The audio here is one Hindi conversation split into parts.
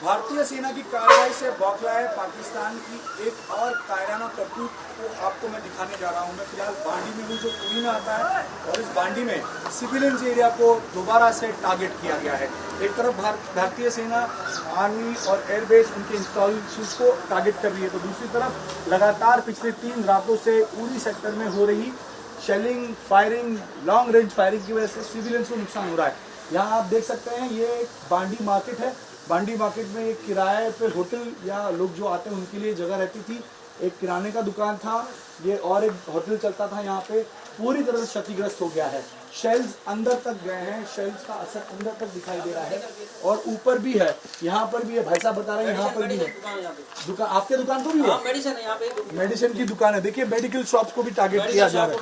भारतीय सेना की कार्रवाई से बौखलाए पाकिस्तान की एक और कायराना करतूत को आपको मैं दिखाने जा रहा हूं। मैं फिलहाल बांडी में हूँ जो उड़ी में आता है, और इस बांडी में सिविलियंस एरिया को दोबारा से टारगेट किया गया है। एक तरफ भारतीय सेना, आर्मी और एयरबेस उनके इंस्टॉलेशंस को टारगेट कर रही है, तो दूसरी तरफ लगातार पिछले 3 रातों से उड़ी सेक्टर में हो रही shelling, firing, long range firing की वजह से सिविलियंस को नुकसान हो रहा है। यहाँ आप देख सकते हैं, ये एक बांडी मार्केट है। बांडी मार्केट में एक किराए पे होटल या लोग जो आते हैं उनके लिए जगह रहती थी। एक किराने का दुकान था ये, और एक होटल चलता था। यहाँ पे पूरी तरह से क्षतिग्रस्त हो गया है। शेल्स अंदर तक गए हैं, शेल्स का असर अंदर तक दिखाई दे रहा है, और ऊपर भी है, यहाँ पर भी है। भाई साहब बता रहे हैं यहाँ पर भी है दुकान। आपके दुकान को भी हुआ? मेडिसिन है यहाँ पे, मेडिसिन की दुकान है। देखिए मेडिकल शॉप्स को भी टारगेट किया जा रहा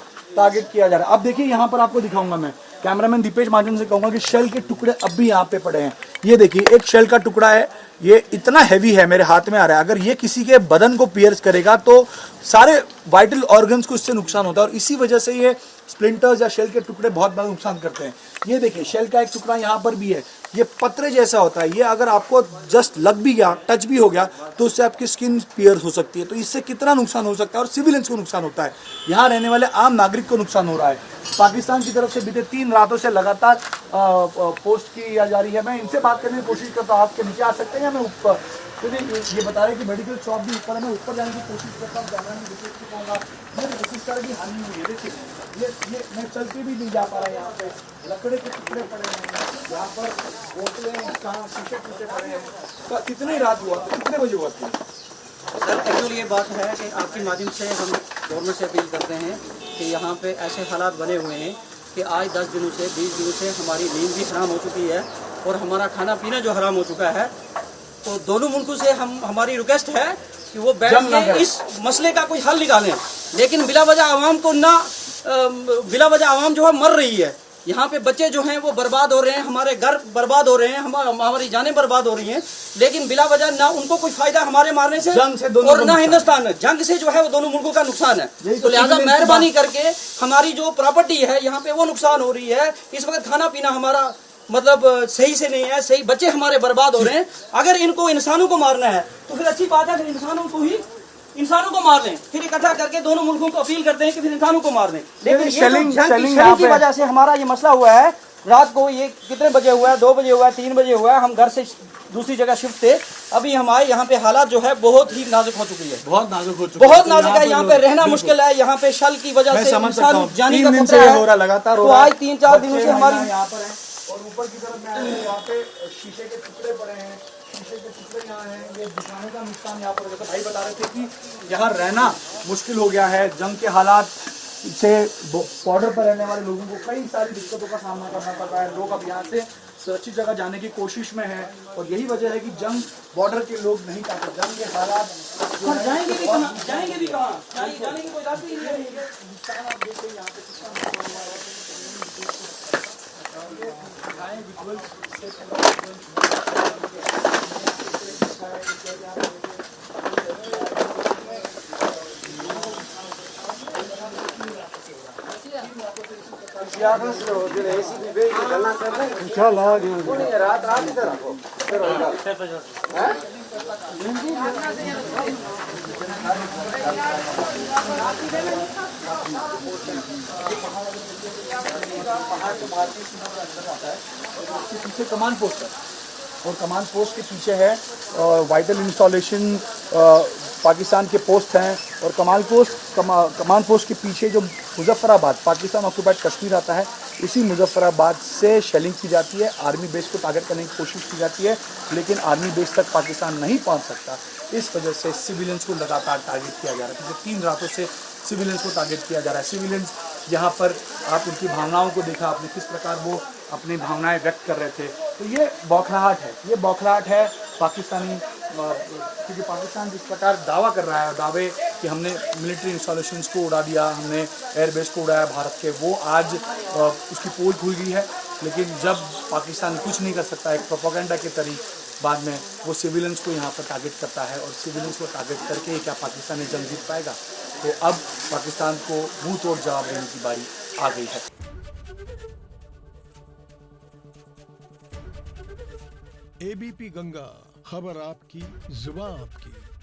है, अब देखिए यहाँ पर आपको दिखाऊंगा मैं, कैमरामैन दीपेश महाजन से कहूंगा कि शेल के टुकड़े अब भी यहाँ पे पड़े हैं। ये देखिए एक शेल का टुकड़ा है, ये इतना हैवी है, मेरे हाथ में आ रहा है। अगर ये किसी के बदन को पियर्स करेगा तो सारे वाइटल ऑर्गन्स को इससे नुकसान होता है, और इसी वजह से ये स्प्लिंटर्स या शेल के टुकड़े बहुत बड़ा नुकसान करते हैं। ये देखिए शेल का एक टुकड़ा यहाँ पर भी है, ये पत्रे जैसा होता है। ये अगर आपको जस्ट लग भी गया, टच भी हो गया, तो उससे आपकी स्किन पियर्स हो सकती है। तो इससे कितना नुकसान हो सकता है, और सिविलियंस को नुकसान होता है, यहाँ रहने वाले आम नागरिक को नुकसान हो रहा है। पाकिस्तान की तरफ से बीते 3 रातों से लगातार पोस्ट की जा रही है। मैं इनसे बात करने की कोशिश करता हूँ, आपके नीचे आ सकते हैं या मैं ऊपर? तो ये बता रहे हैं कि मेडिकल शॉप भी ऊपर है, मैं ऊपर जाने की कोशिश करता हूँ, जाना नहीं कहूँगा। इस तरह की हानि हुई है। देखिए ये मैं चल के भी नहीं जा पा रहा। यहाँ पे लकड़े के टुकड़े पड़े हैं, यहाँ पर बोतलें, कहाँ शीशे टूटे पड़े हैं। तो कितनी रात हुआ, कितने बजे हुआ था सर? एक्चुअली ये बात है कि आपके माध्यम से हम गवर्नमेंट से अपील करते हैं कि यहाँ पे ऐसे हालात बने हुए हैं कि आज 10 दिनों से 20 दिनों से हमारी नींद भी हराम हो चुकी है, और हमारा खाना पीना जो हराम हो चुका है। तो दोनों मुल्कों से हमारी रिक्वेस्ट है कि वो बैठ के इस मसले का कोई हल निकालें, लेकिन बिला वजह आवाम जो है मर रही है। यहाँ पे बच्चे जो हैं वो बर्बाद हो रहे हैं, हमारे घर बर्बाद हो रहे हैं, हमारी जानें बर्बाद हो रही हैं, लेकिन बिला वजह ना उनको कोई फायदा हमारे मारने से, और ना हिंदुस्तान में जंग से जो है वो दोनों मुल्कों का नुकसान है। तो लिहाजा मेहरबानी करके हमारी जो प्रॉपर्टी है यहाँ पे वो नुकसान हो रही है। इस वक्त खाना पीना हमारा मतलब सही से नहीं है, सही बच्चे हमारे बर्बाद हो रहे हैं। अगर इनको इंसानों को मारना है तो फिर अच्छी बात है, फिर इंसानों को मार लें, फिर इकट्ठा करके दोनों मुल्कों को अपील करते हैं कि फिर इंसानों को मार दें। लेकिन शेलिंग की वजह से हमारा ये मसला हुआ है। रात को ये कितने बजे हुआ है? 2 बजे हुआ है, 3 बजे हुआ है। हम घर से दूसरी जगह शिफ्ट थे, अभी हमारे यहाँ पे हालात जो है बहुत ही नाजुक हो चुकी है, बहुत नाजुक है। यहाँ पे रहना मुश्किल है, यहाँ पे शल की वजह से इंसान जाने का खतरा है लगातार। तो आज 3-4 दिनों से हमारी यहाँ पर है, और ऊपर की तरफ में यहाँ पे शीशे के टुकड़े पड़े हैं, शीशे के टुकड़े यहाँ हैं। ये दिखाने का नुकसान यहाँ पर, जैसे भाई बता रहे थे कि यहाँ रहना मुश्किल हो गया है। जंग के हालात से बॉर्डर पर रहने वाले लोगों को कई सारी दिक्कतों का सामना करना पड़ रहा है। लोग अब यहाँ से सुरक्षित जगह जाने की कोशिश में है, और यही वजह है कि जंग बॉर्डर के लोग नहीं चाहते। जंग के हालात जाएंगे भी कहाँ, जाने की कोई रास्ते ही नहीं है। पीछे कमांड पोस्ट है, और कमांड पोस्ट के पीछे है वाइटल इंस्टॉलेशन, पाकिस्तान के पोस्ट हैं। और कमांड पोस्ट के पीछे जो मुजफ्फराबाद, पाकिस्तान ऑक्यूपाइड कश्मीर आता है, इसी मुजफ्फराबाद से शेलिंग की जाती है। आर्मी बेस को टारगेट करने की कोशिश की जाती है, लेकिन आर्मी बेस तक पाकिस्तान नहीं पहुंच सकता। इस वजह से सिविलियंस को लगातार टारगेट किया जा रहा है। पिछले 3 रातों से सिविलियंस को टारगेट किया जा रहा है। सिविलियंस यहाँ पर आप उनकी भावनाओं को देखा आपने, किस प्रकार वो अपनी भावनाएं व्यक्त कर रहे थे। तो ये बौखलाहट है पाकिस्तानी, क्योंकि पाकिस्तान जिस प्रकार दावा कर रहा है, दावे कि हमने मिलिट्री इंस्टॉलेशंस को उड़ा दिया, हमने एयरबेस को उड़ाया भारत के, वो आज उसकी पोल खुल गई है। लेकिन जब पाकिस्तान कुछ नहीं कर सकता, एक प्रोपेगेंडा के तरीके बाद में वो सिविलियंस को यहाँ पर टारगेट करता है, और सिविलियंस को टारगेट करके क्या पाकिस्तान ने जंग जीत पाएगा? तो अब पाकिस्तान को मुंह तोड़ जवाब देने की बारी आ गई है। एबीपी गंगा खबर आपकी, जुबान आपकी।